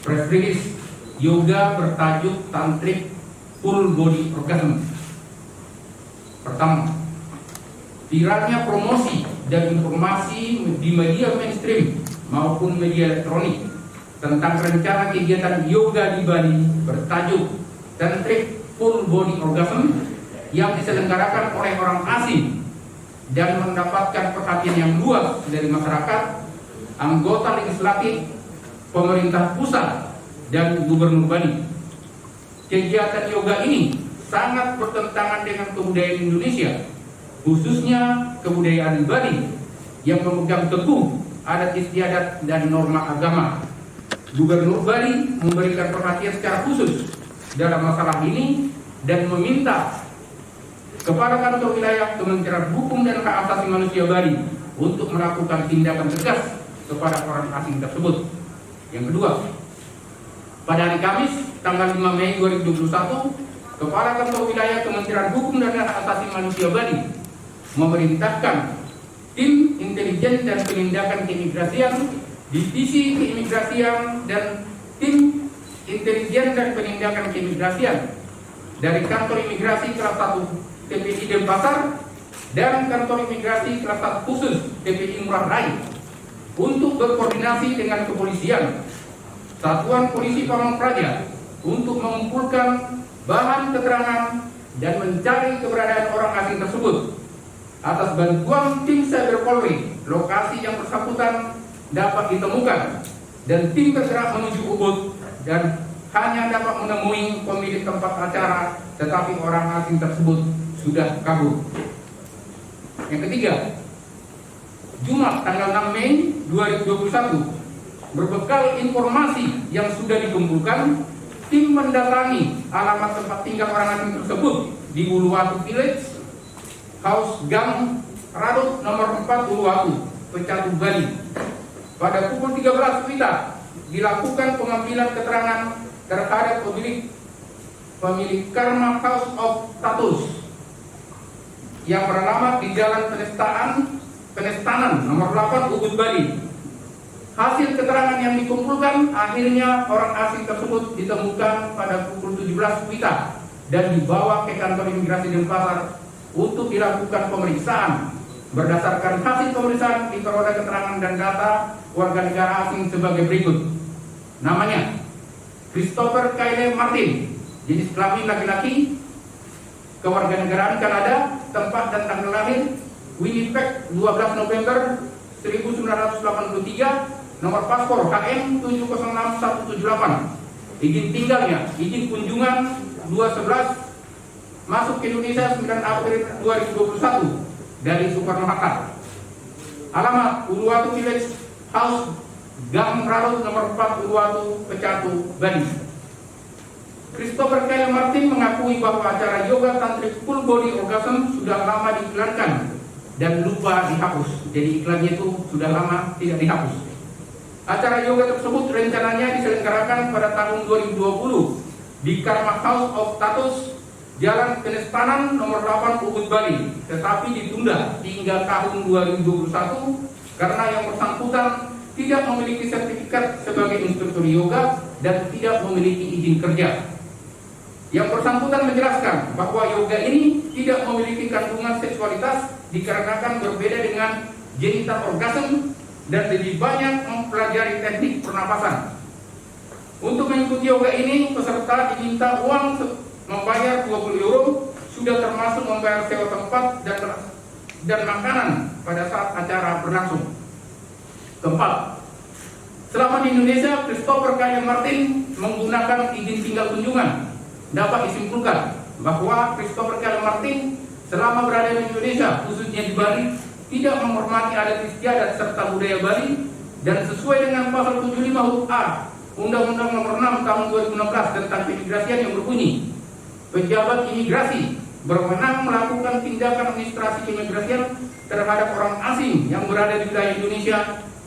press release yoga bertajuk Tantric Full Body Orgasm. Pertama, viralnya promosi dan informasi di media mainstream maupun media elektronik tentang rencana kegiatan yoga di Bali bertajuk Tantric Full Body Orgasm yang diselenggarakan oleh orang asing dan mendapatkan perhatian yang luas dari masyarakat, anggota legislatif, pemerintah pusat, dan gubernur Bali. Kegiatan yoga ini sangat bertentangan dengan kebudayaan Indonesia, khususnya kebudayaan Bali yang memegang teguh adat istiadat dan norma agama. Gubernur Bali memberikan perhatian secara khusus dalam masalah ini dan meminta kepada kantor wilayah Kementerian Hukum dan Hak Asasi Manusia Bali untuk melakukan tindakan tegas kepada orang asing tersebut. Yang kedua, pada hari Kamis tanggal 5 Mei 2021, Kepala Kantor Wilayah Kementerian Hukum dan Hak Asasi Manusia Bali memerintahkan tim intelijen dan penindakan keimigrasian, divisi keimigrasian dan tim intelijen dan penindakan keimigrasian dari kantor imigrasi kelas 1 TPI Denpasar dan kantor imigrasi kelas 1 khusus TPI Ngurah Rai untuk berkoordinasi dengan kepolisian, Satuan Polisi Pamong Praja untuk mengumpulkan bahan keterangan dan mencari keberadaan orang asing tersebut. Atas bantuan tim Cyber Polri, lokasi yang bersangkutan dapat ditemukan dan tim bergerak menuju Ubud dan hanya dapat menemui pemilik tempat acara, tetapi orang asing tersebut sudah kabur. Yang ketiga, Jumat tanggal 6 Mei 2021, berbekal informasi yang sudah dikumpulkan, tim mendatangi alamat tempat tinggal orang asing tersebut di Uluwatu Village, House Gang Radut nomor 4 Uluwatu, Pecatu, Bali. Pada pukul 13 WITA dilakukan pengambilan keterangan terhadap pemilik Karma House of Tattoos yang beralamat di Jalan Penestanan nomor 8 Ubud, Bali. Hasil keterangan yang dikumpulkan, akhirnya orang asing tersebut ditemukan pada pukul 17 WITA dan dibawa ke kantor imigrasi Denpasar untuk dilakukan pemeriksaan. Berdasarkan hasil pemeriksaan diperoleh keterangan dan data warga negara asing sebagai berikut. Namanya Christopher Kyle Martin, jenis kelamin laki-laki, kewarganegaraan Kanada, tempat dan tanggal lahir Winnipeg 12 November 1983, nomor paspor HM 706178. Izin tinggalnya, izin kunjungan 211, masuk ke Indonesia 9 April 2021 dari Soekarno-Hatta. Alamat Uluwatu Village, House Gang Radut nomor 4 Uluwatu, Pecatu, Bali. Christopher Kyle Martin mengakui bahwa acara yoga Tantric Full Body Orgasm sudah lama diiklankan dan lupa dihapus. Jadi iklannya itu sudah lama tidak dihapus. Acara yoga tersebut rencananya diselenggarakan pada tahun 2020 di Karma House of Tattoos, Jalan Penestanan nomor 8 Ubud, Bali, tetapi ditunda hingga tahun 2021 karena yang bersangkutan tidak memiliki sertifikat sebagai instruktur yoga dan tidak memiliki izin kerja. Yang bersangkutan menjelaskan bahwa yoga ini tidak memiliki kandungan seksualitas dikarenakan berbeda dengan genital orgasm dan lebih banyak mempelajari teknik pernapasan. Untuk mengikuti yoga ini, peserta diminta uang membayar 20 euro, sudah termasuk membayar sewa tempat dan makanan pada saat acara berlangsung. Keempat, selama di Indonesia, Christopher Kyle Martin menggunakan izin tinggal kunjungan. Dapat disimpulkan bahwa Christopher Kyle Martin selama berada di Indonesia, khususnya di Bali, tidak menghormati adat istiadat serta budaya Bali dan sesuai dengan pasal 75 huruf A Undang-Undang Nomor 6 Tahun 2016 tentang keimigrasian yang berbunyi, pejabat imigrasi berwenang melakukan tindakan administrasi keimigrasian terhadap orang asing yang berada di wilayah Indonesia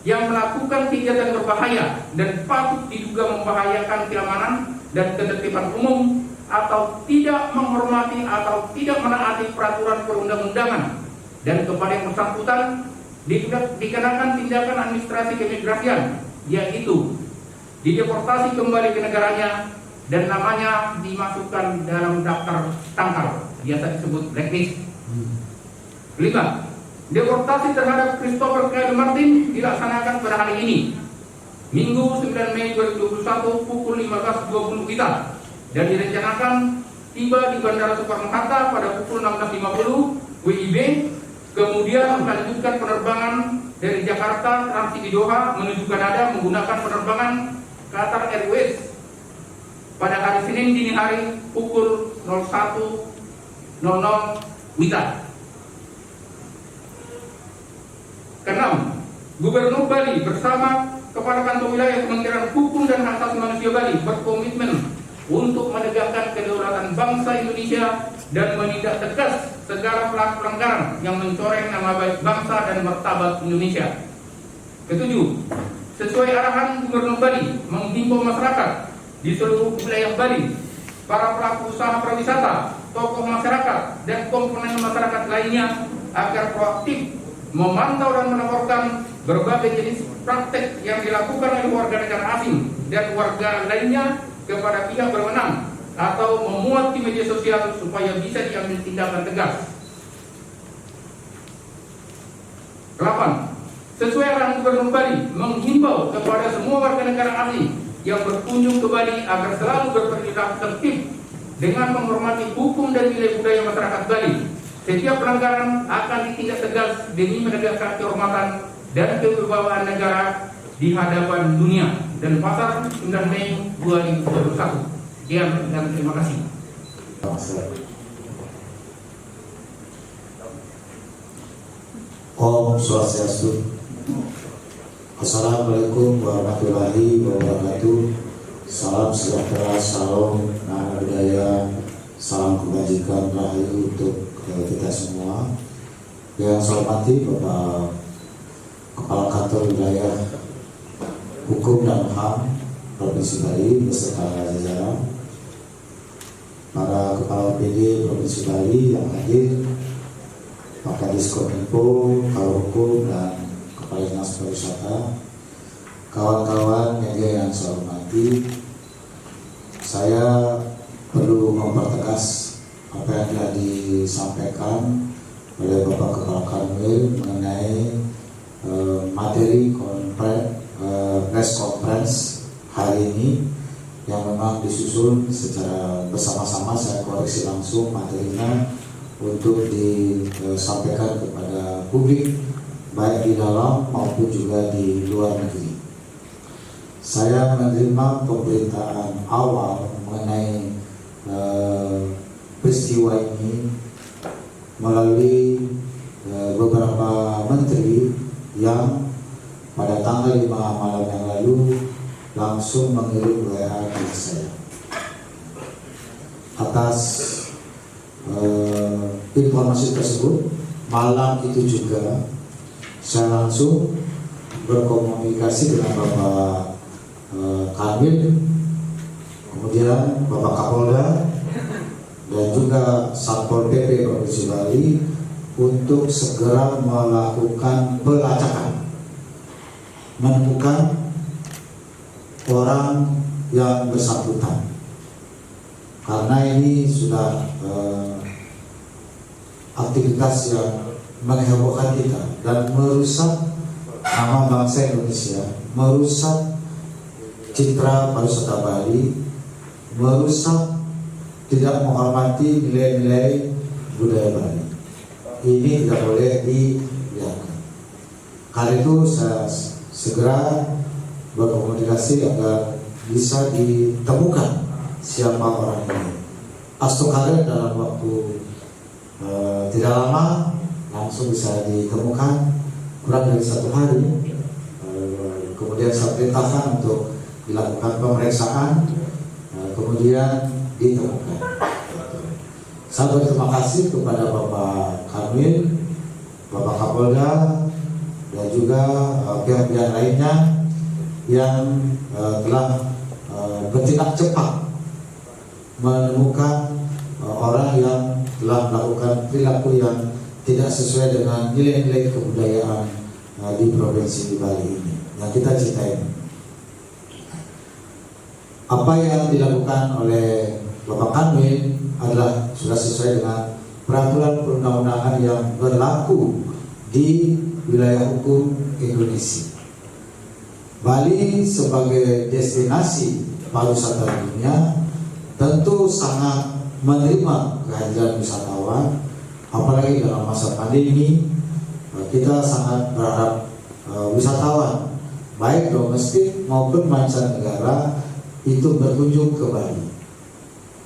yang melakukan kegiatan berbahaya dan patut diduga membahayakan keamanan dan ketertiban umum atau tidak menghormati atau tidak menaati peraturan perundang-undangan, dan kepada yang bersangkutan dikenakan tindakan administrasi keimigrasian, yaitu dideportasi kembali ke negaranya dan namanya dimasukkan dalam daftar tangkal, biasa disebut blacklist. Kelima, deportasi terhadap Christopher Kyle Martin dilaksanakan pada hari ini, Minggu 9 Mei 2021 pukul 15.20 WITA, dan direncanakan tiba di Bandara Soekarno-Hatta pada pukul 16.50 WIB, kemudian melanjutkan penerbangan dari Jakarta transit di Doha menuju Kanada menggunakan penerbangan Qatar Airways pada hari Senin dini hari pukul 01.00 WITA. Keenam, Gubernur Bali bersama Kepala Kantor Wilayah Kementerian Hukum dan Hak Asasi Manusia Bali berkomitmen untuk menegakkan kedaulatan bangsa Indonesia dan menindak tegas segala pelaku pelanggaran yang mencoreng nama baik bangsa dan martabat Indonesia. Ketujuh, sesuai arahan Gubernur Bali menghimbau masyarakat di seluruh wilayah Bali, para pelaku usaha pariwisata, tokoh masyarakat, dan komponen masyarakat lainnya agar proaktif memantau dan melaporkan berbagai jenis praktek yang dilakukan oleh warga negara asing dan warga lainnya kepada pihak berwenang atau memuat di media sosial supaya bisa diambil tindakan tegas. 8. Sesuai arahan Gubernur Bali menghimbau kepada semua warga negara asing yang berkunjung ke Bali agar selalu berperilaku tertib dengan menghormati hukum dan nilai budaya masyarakat Bali. Setiap pelanggaran akan ditindak tegas demi menegakkan kehormatan dan kewibawaan negara di hadapan dunia. Dan pasal 9 Mei 2021. Sekian dan terima kasih. Om Swastiastu. Assalamualaikum warahmatullahi wabarakatuh. Salam sejahtera, salam nama budaya, salam kebajikan rahayu untuk kita semua. Yang saya hormati Bapak Kepala Kantor Wilayah Hukum dan HAM Provinsi Bali beserta jajaran, para Kepala PD Provinsi Bali yang hadir, Pak Kadis Kominfo, Karohukum, dan Kepala Dinas Pariwisata, kawan-kawan media yang saya hormati. Saya perlu mempertegas apa yang telah disampaikan oleh Bapak Kepala Kanwil mengenai materi press conference hari ini yang memang disusun secara bersama-sama. Saya koreksi langsung materinya untuk disampaikan kepada publik baik di dalam maupun juga di luar negeri. Saya menerima pemberitaan awal mengenai peristiwa ini melalui beberapa menteri yang pada tanggal 5 malam yang lalu langsung mengirim WA ke saya. Atas informasi tersebut, malam itu juga saya langsung berkomunikasi dengan Bapak Kanwil, kemudian Bapak Kapolda, dan juga Satpol PP Provinsi Bali untuk segera melakukan pelacakan, menemukan orang yang bersangkutan, karena ini sudah aktivitas yang menghebohkan kita dan merusak nama bangsa Indonesia, merusak citra pariwisata Bali, merusak, tidak menghormati nilai-nilai budaya Bali. Ini tidak boleh dibiarkan. Karena itu saya segera berkomunikasi agar bisa ditemukan siapa orang ini. Astokare dalam waktu tidak lama langsung bisa ditemukan, kurang dari 1 hari. Kemudian saya perintahkan untuk dilakukan pemeriksaan, kemudian ditemukan. Saya berterima kasih kepada Bapak Kanwil, Bapak Kapolda, dan juga pihak-pihak lainnya yang telah bertindak cepat menemukan orang yang telah melakukan perilaku yang tidak sesuai dengan nilai-nilai kebudayaan di Provinsi Bali ini yang kita cintai. apa yang dilakukan oleh Bapak Kanwil adalah sudah sesuai dengan peraturan perundang-undangan yang berlaku di wilayah hukum Indonesia. Bali sebagai destinasi pariwisata dunia tentu sangat menerima kehadiran wisatawan, apalagi dalam masa pandemi. Kita sangat berharap wisatawan baik domestik maupun mancanegara itu berkunjung ke Bali.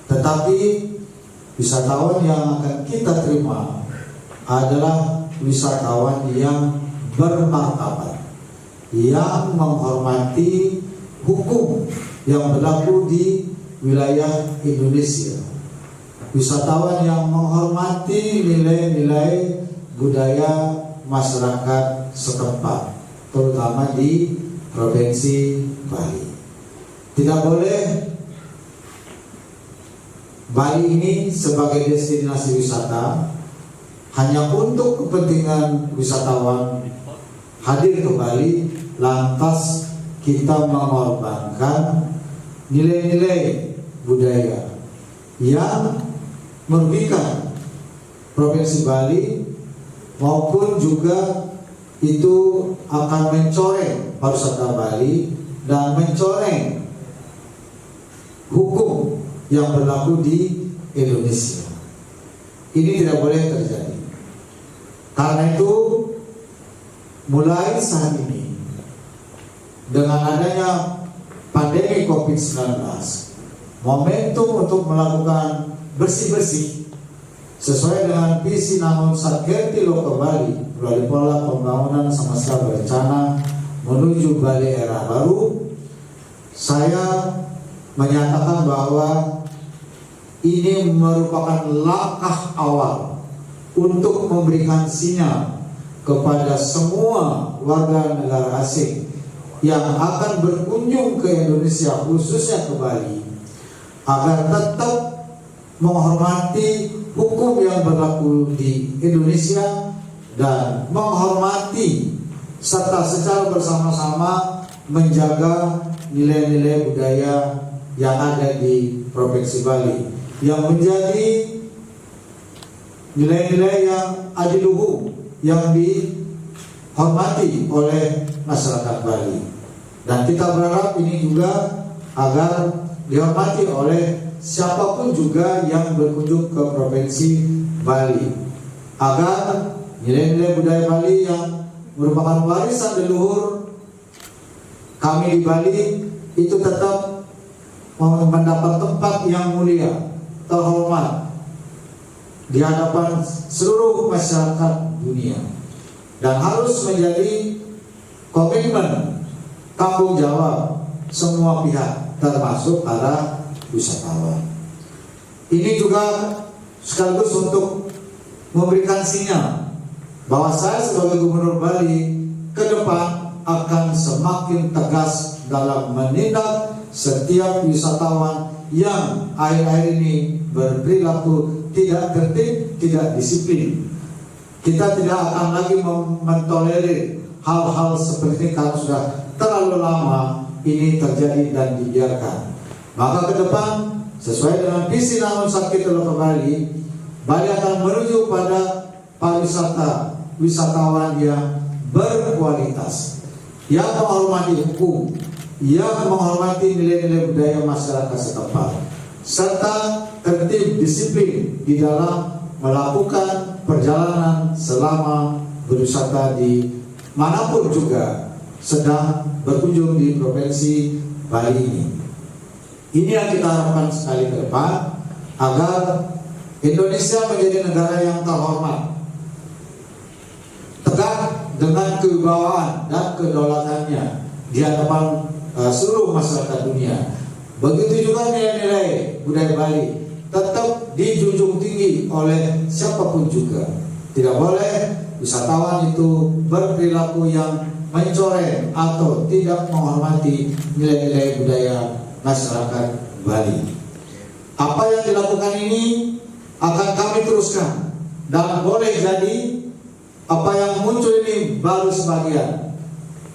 Tetapi wisatawan yang akan kita terima adalah wisatawan yang bermartabat, yang menghormati hukum yang berlaku di wilayah Indonesia, wisatawan yang menghormati nilai-nilai budaya masyarakat setempat, terutama di Provinsi Bali. Tidak boleh Bali ini sebagai destinasi wisata hanya untuk kepentingan wisatawan hadir ke Bali, lantas kita mengorbankan nilai-nilai budaya yang merugikan Provinsi Bali, maupun juga itu akan mencoreng pariwisata Bali dan mencoreng hukum yang berlaku di Indonesia. Ini tidak boleh terjadi. Karena itu mulai saat ini dengan adanya pandemi COVID-19, momentum untuk melakukan bersih-bersih sesuai dengan visi Namun Sakti Loka Bali melalui pola pembangunan semesta berencana menuju Bali era baru. Saya menyatakan bahwa ini merupakan langkah awal untuk memberikan sinyal kepada semua warga negara asing yang akan berkunjung ke Indonesia, khususnya ke Bali, agar tetap menghormati hukum yang berlaku di Indonesia dan menghormati serta secara bersama-sama menjaga nilai-nilai budaya yang ada di Provinsi Bali, yang menjadi nilai-nilai yang adiluhung yang dihormati oleh masyarakat Bali. Dan kita berharap ini juga agar dihormati oleh siapapun juga yang berkunjung ke Provinsi Bali, agar nilai-nilai budaya Bali yang merupakan warisan leluhur kami di Bali itu tetap mendapat tempat yang mulia, terhormat di hadapan seluruh masyarakat dunia, dan harus menjadi komitmen tanggung jawab semua pihak, termasuk para wisatawan. Ini juga sekaligus untuk memberikan sinyal bahwa saya sebagai Gubernur Bali ke depan akan semakin tegas dalam menindak setiap wisatawan yang akhir-akhir ini berperilaku tidak tertib, tidak disiplin. Kita tidak akan lagi mentolerir hal-hal seperti ini karena sudah terlalu lama ini terjadi dan dibiarkan. Maka ke depan sesuai dengan visi Namun Sakti Loka Bali, Bali akan menuju pada pariwisata wisatawan yang berkualitas, yang menghormati hukum, yang menghormati nilai-nilai budaya masyarakat setempat, serta tertib disiplin di dalam melakukan perjalanan selama berwisata di manapun juga sedang berkunjung di Provinsi Bali ini. Ini yang kita harapkan sekali ke depan, agar Indonesia menjadi negara yang terhormat, tegak dengan kewibawaan dan kedaulatannya di hadapan seluruh masyarakat dunia. Begitu juga nilai-nilai budaya Bali tetap dijunjung tinggi oleh siapapun juga. Tidak boleh wisatawan itu berperilaku yang mencoreng atau tidak menghormati nilai-nilai budaya masyarakat Bali. Apa yang dilakukan ini akan kami teruskan, dan boleh jadi apa yang muncul ini baru sebagian.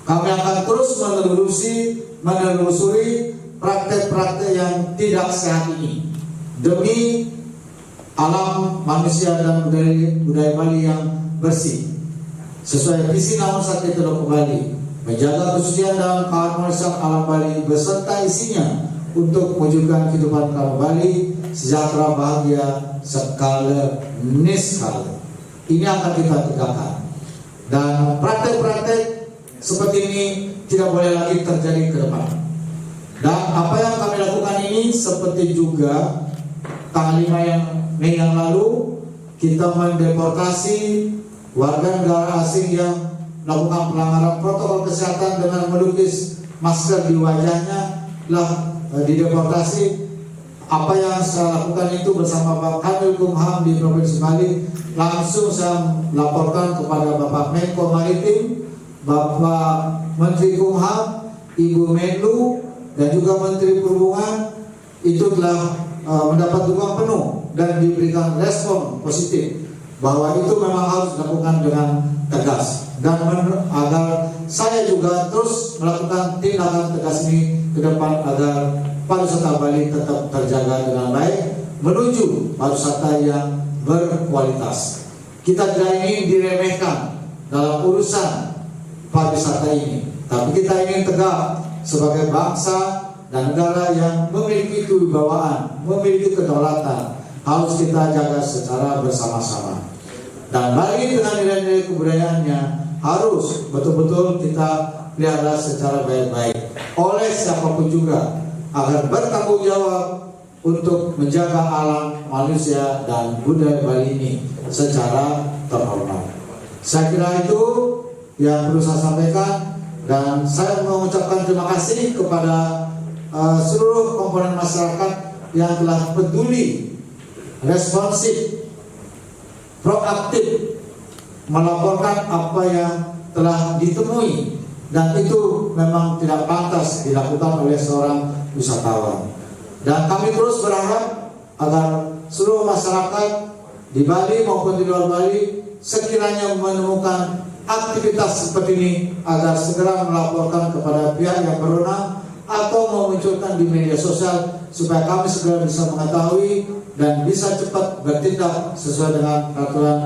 Kami akan terus menelusuri praktek-praktek yang tidak sehat ini demi alam manusia dan budaya Bali yang bersih sesuai visi nomor 1 Teluk Bali, menjaga kesucian dan keharmonisan alam Bali beserta isinya untuk mewujudkan kehidupan kaum Bali sejahtera, bahagia, sekala niskala. Ini akan kita tegakkan, dan praktek-praktek seperti ini tidak boleh lagi terjadi ke depan. Dan apa yang kami lakukan ini seperti juga tanggal 5 Mei yang lalu kita mendeportasi warga negara asing yang melakukan pelanggaran protokol kesehatan dengan melukis masker di wajahnya telah dideportasi. Apa yang saya lakukan itu bersama Pak Kanwil Kumham di Provinsi Bali, langsung saya laporkan kepada Bapak Menko Maritim, Bapak Menteri Kumham, Ibu Menlu, dan juga Menteri Perhubungan. Itu telah mendapat dukungan penuh dan diberikan respon positif bahwa itu memang harus dilakukan dengan tegas, dan agar saya juga terus melakukan tindakan tegas ini ke depan agar pariwisata Bali tetap terjaga dengan baik menuju pariwisata yang berkualitas. Kita tidak ingin diremehkan dalam urusan pariwisata ini, tapi kita ingin tegak sebagai bangsa dan negara yang memiliki kewibawaan, memiliki kedaulatan, harus kita jaga secara bersama-sama. Dan Bali dengan nilai-nilai kebudayaannya harus betul-betul kita pelihara secara baik-baik oleh siapapun juga, agar bertanggung jawab untuk menjaga alam, manusia, dan budaya Bali ini secara terhormat. Saya kira itu yang perlu saya sampaikan, dan saya mengucapkan terima kasih kepada seluruh komponen masyarakat yang telah peduli, responsif, proaktif melaporkan apa yang telah ditemui, dan itu memang tidak pantas dilakukan oleh seorang wisatawan. Dan kami terus berharap agar seluruh masyarakat di Bali maupun di luar Bali sekiranya menemukan aktivitas seperti ini agar segera melaporkan kepada pihak yang berwenang atau memunculkan di media sosial supaya kami segera bisa mengetahui dan bisa cepat bertindak sesuai dengan peraturan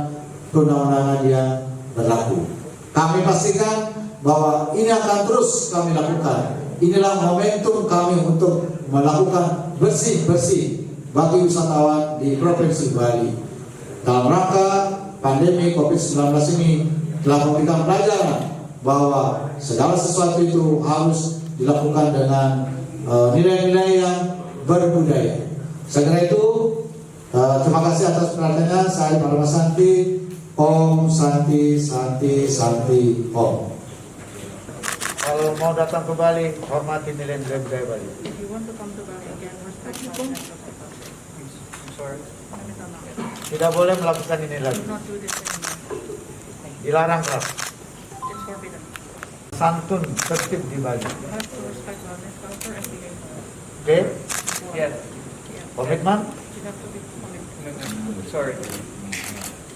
perundang-undangan yang berlaku. Kami pastikan bahwa ini akan terus kami lakukan. Inilah momentum kami untuk melakukan bersih-bersih bagi wisatawan di Provinsi Bali. Dalam rangka pandemi COVID-19 ini telah memberikan pelajaran bahwa segala sesuatu itu harus dilakukan dengan nilai-nilai yang berbudaya. Saya kira itu. Terima kasih atas perhatiannya. Saya Parama Santi. Om Santi Santi Santi Om. Kalau mau datang ke Bali, hormati nilai-nilai budaya Bali. If you want to come to Bali again, respect culture. Sorry. Tidak boleh melakukan ini lagi. Do not do this anymore. Dilarang keras. It's forbidden. Santun, tertib di Bali. You have to respect Balinese culture and behave. Oke? Yes. Komitmen? You have to be committed. Sorry.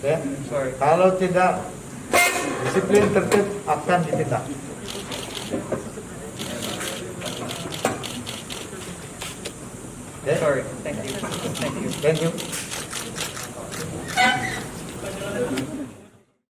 Oke? Sorry. Kalau tidak disiplin tertib akan ditindak. Okay? Sorry. Thank you. Thank you. Thank you.